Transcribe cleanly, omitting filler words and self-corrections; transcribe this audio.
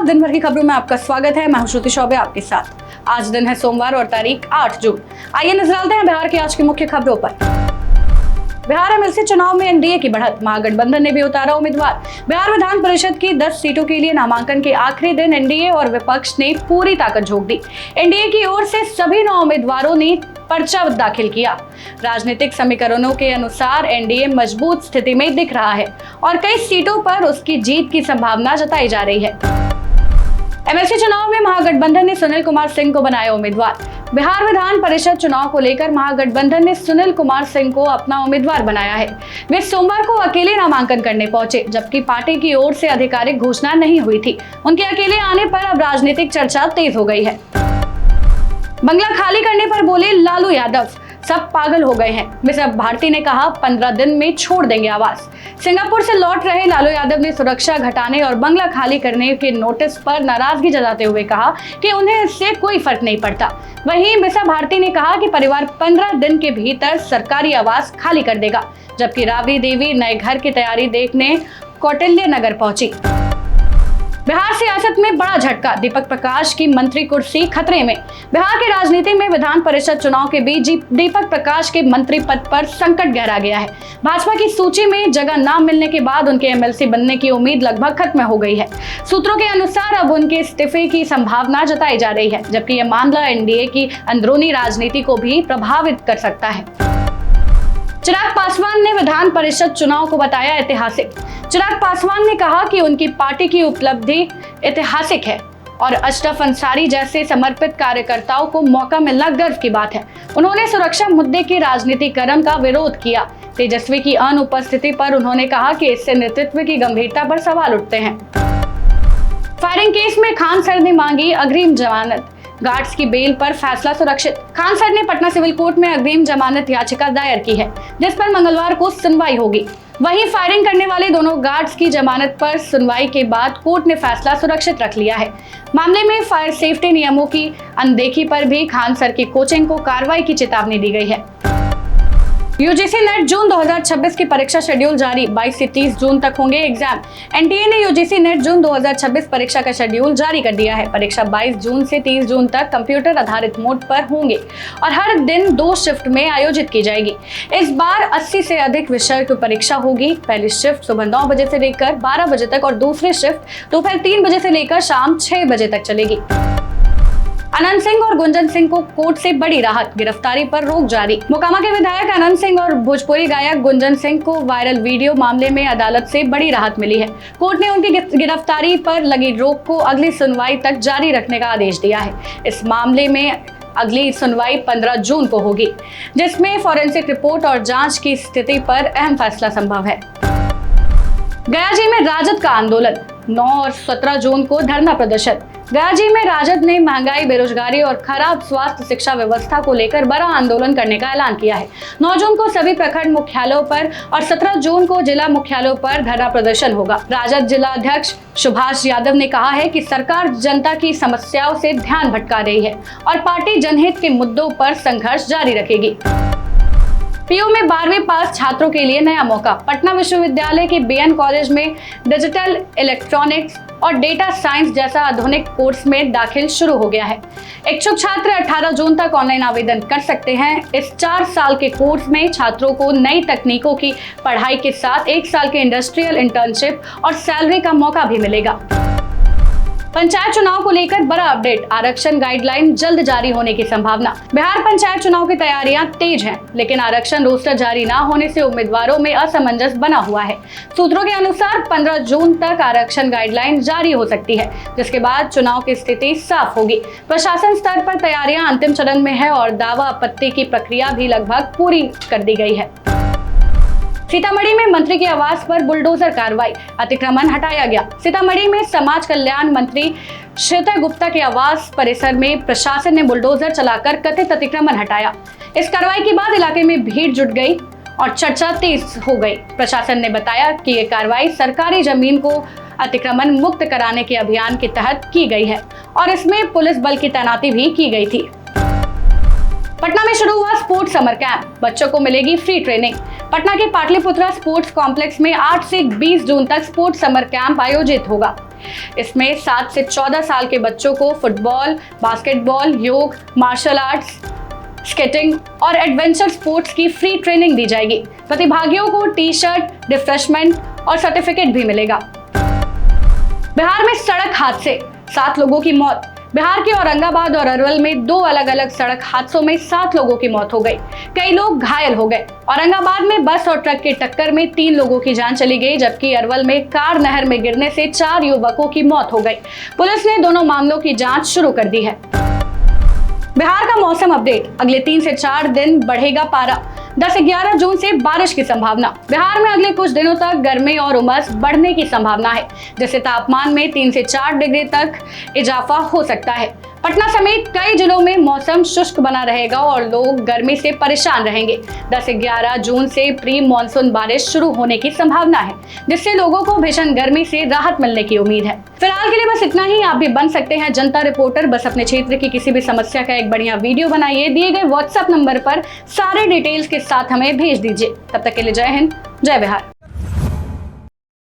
आदाब, दिन भर की खबरों में आपका स्वागत है। मैं हूं श्रुति चौबे आपके साथ। आज दिन है सोमवार और तारीख 8 जून। आइए नजर डालते हैं बिहार की आज की मुख्य खबरों पर। बिहार एमएलसी चुनाव में एनडीए की बढ़त, महागठबंधन ने भी उतारा उम्मीदवार। बिहार विधान परिषद की 10 सीटों के लिए नामांकन के आखिरी दिन एनडीए और विपक्ष ने पूरी ताकत झोंक दी। एनडीए की ओर से सभी 9 उम्मीदवारों ने पर्चा दाखिल किया। राजनीतिक समीकरणों के अनुसार एनडीए मजबूत स्थिति में दिख रहा है और कई सीटों पर उसकी जीत की संभावना जताई जा रही है। एमएलसी चुनाव में महागठबंधन ने सुनील कुमार सिंह को बनाया उम्मीदवार। बिहार विधान परिषद चुनाव को लेकर महागठबंधन ने सुनील कुमार सिंह को अपना उम्मीदवार बनाया है। वे सोमवार को अकेले नामांकन करने पहुंचे, जबकि पार्टी की ओर से आधिकारिक घोषणा नहीं हुई थी। उनके अकेले आने पर अब राजनीतिक चर्चा तेज हो गई है। बंगला खाली करने पर बोले लालू यादव, सब पागल हो गए हैं। मिसेस भारती ने कहा 15 दिन में छोड़ देंगे आवास। सिंगापुर से लौट रहे लालू यादव ने सुरक्षा घटाने और बंगला खाली करने के नोटिस पर नाराजगी जताते हुए कहा कि उन्हें इससे कोई फर्क नहीं पड़ता। वहीं मिसेस भारती ने कहा कि परिवार 15 दिन के भीतर सरकारी आवास खाली कर देगा, जबकि राबड़ी देवी नए घर की तैयारी देखने कौटिल्य नगर पहुंची। बिहार सियासत में बड़ा झटका, दीपक प्रकाश की मंत्री कुर्सी खतरे में। बिहार की राजनीति में विधान परिषद चुनाव के बीच दीपक प्रकाश के मंत्री पद पर संकट गहरा गया है। भाजपा की सूची में जगह न मिलने के बाद उनके एमएलसी बनने की उम्मीद लगभग खत्म हो गई है। सूत्रों के अनुसार अब उनके इस्तीफे की संभावना जताई जा रही है, जबकि यह मामला एनडीए की अंदरूनी राजनीति को भी प्रभावित कर सकता है। चिराग पासवान ने विधान परिषद चुनाव को बताया ऐतिहासिक। चिराग पासवान ने कहा कि उनकी पार्टी की उपलब्धि ऐतिहासिक है और अशरफ अंसारी जैसे समर्पित कार्यकर्ताओं को मौका मिलना गर्व की बात है। उन्होंने सुरक्षा मुद्दे के राजनीतिकरण का विरोध किया। तेजस्वी की अनुपस्थिति पर उन्होंने कहा कि इससे नेतृत्व की गंभीरता पर सवाल उठते हैं। फायरिंग केस में खान सर ने मांगी अग्रिम जमानत, गार्ड्स की बेल पर फैसला सुरक्षित। खान सर ने पटना सिविल कोर्ट में अग्रिम जमानत याचिका दायर की है, जिस पर मंगलवार को सुनवाई होगी। वहीं फायरिंग करने वाले दोनों गार्ड्स की जमानत पर सुनवाई के बाद कोर्ट ने फैसला सुरक्षित रख लिया है। मामले में फायर सेफ्टी नियमों की अनदेखी पर भी खान सर की कोचिंग को कार्रवाई की चेतावनी दी गई है। यूजीसी नेट जून 2026 की परीक्षा शेड्यूल जारी, 22 से 30 जून तक होंगे एग्जाम। एनटीए ने यूजीसी नेट जून 2026 परीक्षा का शेड्यूल जारी कर दिया है। परीक्षा 22 जून से 30 जून तक कंप्यूटर आधारित मोड पर होंगे और हर दिन 2 शिफ्ट में आयोजित की जाएगी। इस बार 80 से अधिक विषय की परीक्षा होगी। पहली शिफ्ट सुबह 9 बजे से लेकर 12 बजे तक और दूसरी शिफ्ट दोपहर 3 बजे से लेकर शाम 6 बजे तक चलेगी। अनंत सिंह और गुंजन सिंह को कोर्ट से बड़ी राहत, गिरफ्तारी पर रोक जारी। मोकामा के विधायक अनंत सिंह और भोजपुरी गायक गुंजन सिंह को वायरल वीडियो मामले में अदालत से बड़ी राहत मिली है। कोर्ट ने उनकी गिरफ्तारी पर लगी रोक को अगली सुनवाई तक जारी रखने का आदेश दिया है। इस मामले में अगली सुनवाई 15 जून को होगी, जिसमें फॉरेंसिक रिपोर्ट और जांच की स्थिति पर अहम फैसला संभव है। गया जी में राजद का आंदोलन, 9 और 17 जून को धरना प्रदर्शन। गया जी में राजद ने महंगाई, बेरोजगारी और खराब स्वास्थ्य शिक्षा व्यवस्था को लेकर बड़ा आंदोलन करने का ऐलान किया है। 9 जून को सभी प्रखंड मुख्यालयों पर और 17 जून को जिला मुख्यालयों पर धरना प्रदर्शन होगा। राजद जिला अध्यक्ष सुभाष यादव ने कहा है कि सरकार जनता की समस्याओं से ध्यान भटका रही है और पार्टी जनहित के मुद्दों पर संघर्ष जारी रखेगी। पीयू में 12वीं पास छात्रों के लिए नया मौका। पटना विश्वविद्यालय के बीएन कॉलेज में डिजिटल इलेक्ट्रॉनिक्स और डेटा साइंस जैसा आधुनिक कोर्स में दाखिल शुरू हो गया है। इच्छुक छात्र 18 जून तक ऑनलाइन आवेदन कर सकते हैं। इस 4 साल के कोर्स में छात्रों को नई तकनीकों की पढ़ाई के साथ 1 साल के इंडस्ट्रियल इंटर्नशिप और सैलरी का मौका भी मिलेगा। पंचायत चुनाव को लेकर बड़ा अपडेट, आरक्षण गाइडलाइन जल्द जारी होने की संभावना। बिहार पंचायत चुनाव की तैयारियां तेज हैं, लेकिन आरक्षण रोस्टर जारी न होने से उम्मीदवारों में असमंजस बना हुआ है। सूत्रों के अनुसार 15 जून तक आरक्षण गाइडलाइन जारी हो सकती है, जिसके बाद चुनाव की स्थिति साफ होगी। प्रशासन स्तर पर तैयारियां अंतिम चरण में है और दावा आपत्ति की प्रक्रिया भी लगभग पूरी कर दी गई है। सीतामढ़ी में मंत्री के आवास पर बुलडोजर कार्रवाई, अतिक्रमण हटाया गया। सीतामढ़ी में समाज कल्याण मंत्री श्वेता गुप्ता के आवास परिसर में प्रशासन ने बुलडोजर चलाकर कथित अतिक्रमण हटाया। इस कार्रवाई के बाद इलाके में भीड़ जुट गई और चर्चा तेज हो गई। प्रशासन ने बताया कि यह कार्रवाई सरकारी जमीन को अतिक्रमण मुक्त कराने के अभियान के तहत की गई है और इसमें पुलिस बल की तैनाती भी की गई थी। पटना में शुरू हुआ स्पोर्ट्स समर कैंप, बच्चों को मिलेगी फ्री ट्रेनिंग। पटना के पाटलिपुत्रा स्पोर्ट्स कॉम्प्लेक्स में 8 से 20 जून तक स्पोर्ट्स समर कैंप आयोजित होगा। इसमें 7 से 14 साल के बच्चों को फुटबॉल, बास्केटबॉल, योग, मार्शल आर्ट्स, स्केटिंग और एडवेंचर स्पोर्ट्स की फ्री ट्रेनिंग दी जाएगी। प्रतिभागियों को टी शर्ट, रिफ्रेशमेंट और सर्टिफिकेट भी मिलेगा। बिहार में सड़क हादसे, 7 लोगों की मौत। बिहार के औरंगाबाद और अरवल में 2 अलग अलग सड़क हादसों में 7 लोगों की मौत हो गई, कई लोग घायल हो गए। औरंगाबाद में बस और ट्रक की टक्कर में 3 लोगों की जान चली गई, जबकि अरवल में कार नहर में गिरने से 4 युवकों की मौत हो गई। पुलिस ने दोनों मामलों की जांच शुरू कर दी है। बिहार का मौसम अपडेट, अगले 3 से 4 दिन बढ़ेगा पारा। 10-11 जून से बारिश की संभावना। बिहार में अगले कुछ दिनों तक गर्मी और उमस बढ़ने की संभावना है, जिससे तापमान में 3 से 4 डिग्री तक इजाफा हो सकता है। पटना समेत कई जिलों में मौसम शुष्क बना रहेगा और लोग गर्मी से परेशान रहेंगे। 10-11 जून से प्री मानसून बारिश शुरू होने की संभावना है, जिससे लोगों को भीषण गर्मी से राहत मिलने की उम्मीद है। फिलहाल के लिए बस इतना ही। आप भी बन सकते हैं जनता रिपोर्टर। बस अपने क्षेत्र की किसी भी समस्या का एक बढ़िया वीडियो बनाइए, दिए गए व्हाट्सएप नंबर पर सारे डिटेल्स के साथ हमें भेज दीजिए। तब तक के लिए जय हिंद, जय बिहार।